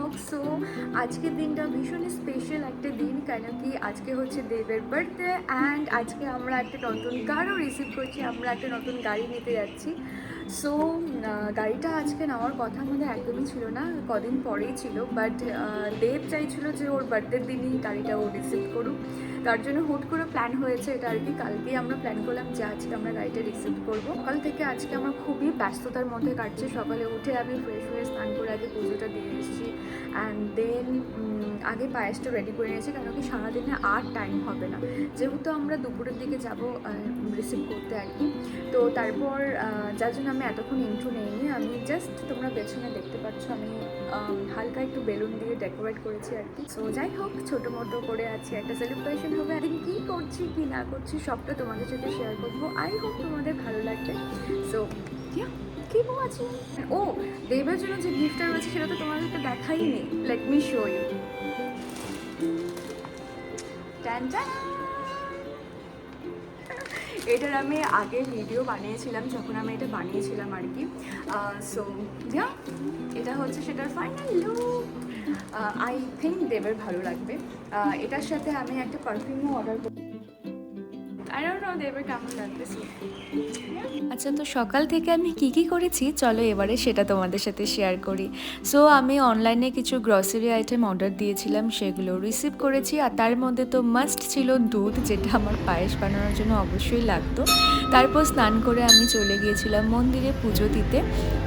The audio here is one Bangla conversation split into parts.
ব্লগ। সো আজকের দিনটা ভীষণই স্পেশাল একটা দিন, কেন কি আজকে হচ্ছে দেবের বার্থডে অ্যান্ড আজকে আমরা একটা নতুন কারও রিসিভ করছি, আমরা একটা নতুন গাড়ি নিতে যাচ্ছি। সো গাড়িটা আজকে নেওয়ার কথা আমাদের একদমই ছিল না, কদিন পরেই ছিল, বাট দেব চাইছিল যে ওর বার্থডের দিনই গাড়িটা ও রিসিভ করুক। তার জন্য হুট করে প্ল্যান হয়েছে এটা আর কি। কালকেই আমরা প্ল্যান করলাম যে আজকে আমরা গাড়িটা রিসিভ করবো। সকাল থেকে আজকে আমার খুবই ব্যস্ততার মধ্যে কাটছে। সকালে উঠে আমি ফ্রেশ হয়ে স্নান করে আগে পুজোটা দিয়ে এসেছি, অ্যান্ড দেন আগে পায়েসটা রেডি করে নিয়েছি, কারণ কি সারাদিনে আর টাইম হবে না, যেহেতু আমরা দুপুরের দিকে যাব রিসিভ করতে আর কি। তো তারপর যার জন্য আমি এতক্ষণ ইন্ট্রো নেইনি, আমি জাস্ট তোমরা পেছনে দেখতে পাচ্ছ আমি হালকা একটু বেলুন দিয়ে ডেকোরেট করেছি আর কি। সো যাই হোক, ছোটো মোটো করে আছে একটা সেলিব্রেশন হবে। একদিন কী করছি কী না করছি সবটা তোমাদের সাথে শেয়ার করবো। আই হোপ তোমাদের ভালো লাগবে। সো কি আছে, ও দেবের জন্য যে গিফটটা রয়েছে সেটা তো তোমাদেরকে দেখাই নেই। Let me show you. এটার আমি আগে ভিডিও বানিয়েছিলাম যখন আমি এটা বানিয়েছিলাম আর কি। সো এটা হচ্ছে সেটার ফাইনাল লুক। আই থিঙ্ক দেবের ভালো লাগবে। এটার সাথে আমি একটা পারফিউমও অর্ডার করি। আই ডোন্ট নো দেবের কেমন লাগবে। আচ্ছা, তো সকাল থেকে আমি কি করেছি চলো এবারে সেটা তোমাদের সাথে শেয়ার করি। সো আমি অনলাইনে কিছু গ্রসারি আইটেম অর্ডার দিয়েছিলাম, সেগুলো রিসিভ করেছি। আর তার মধ্যে তো মাস্ট ছিল দুধ, যেটা আমার পায়েস বানানোর জন্য অবশ্যই লাগতো। তারপর স্নান করে আমি চলে গিয়েছিলাম মন্দিরে পুজো দিতে।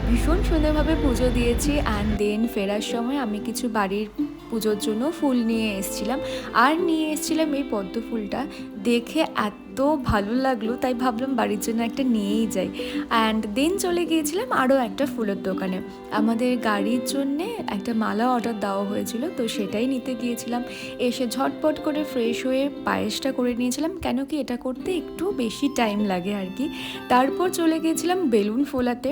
ভীষণ সুন্দরভাবে পুজো দিয়েছি। অ্যান্ড দেন ফেরার সময় আমি কিছু বাড়ির পুজোর জন্য ফুল নিয়ে এসেছিলাম, আর নিয়ে এসেছিলাম এই পদ্ম ফুলটা। দেখে এত ভালো লাগলো, তাই ভাবলাম বাড়ির জন্য একটা নিয়েই যাই। অ্যান্ড দেন চলে গিয়েছিলাম আরও একটা ফুলের দোকানে। আমাদের গাড়ির জন্যে একটা মালা অর্ডার দেওয়া হয়েছিল, তো সেটাই নিতে গিয়েছিলাম। এসে ঝটপট করে ফ্রেশ হয়ে পায়েসটা করে নিয়েছিলাম, কেন কি এটা করতে একটু বেশি টাইম লাগে আর কি। তারপর চলে গিয়েছিলাম বেলুন ফোলাতে,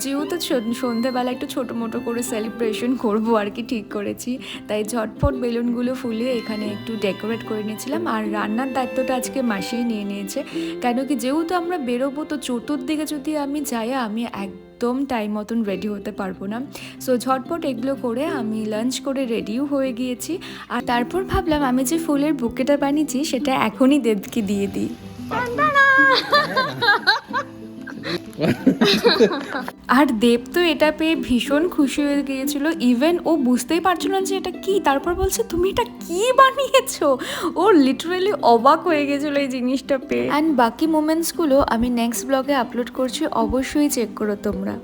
যেহেতু সন্ধেবেলা একটু ছোটো মোটো করে সেলিব্রেশন করবো আর কি ঠিক করেছি, তাই ঝটপট বেলুনগুলো ফুলিয়ে এখানে একটু ডেকোরেট করে নিয়েছিলাম। আর রান্নার দায়িত্বটা আজকে মাসিই নিয়ে নিয়েছে, কেন কি যেহেতু আমরা বেরোবো, তো চতুর্দিকে যদি আমি যাই আমি একদম টাইম মতন রেডি হতে পারবো না। সো ঝটপট এগুলো করে আমি লাঞ্চ করে রেডিও হয়ে গিয়েছি। আর তারপর ভাবলাম আমি যে ফুলের বুকেটা বানিয়েছি সেটা এখনই দেবকে দিয়ে দিই। আর দেব তো এটা পেয়ে ভীষণ খুশি হয়ে গিয়েছিল। ইভেন ও বুঝতেই পারছো না যে এটা কি, তারপর বলছে তুমি এটা কি বানিয়েছো। ও লিটারালি অবাক হয়ে গেছিলো এই জিনিসটা পেয়ে। অ্যান্ড বাকি মোমেন্টসগুলো আমি নেক্সট ব্লগে আপলোড করছি, অবশ্যই চেক করো তোমরা।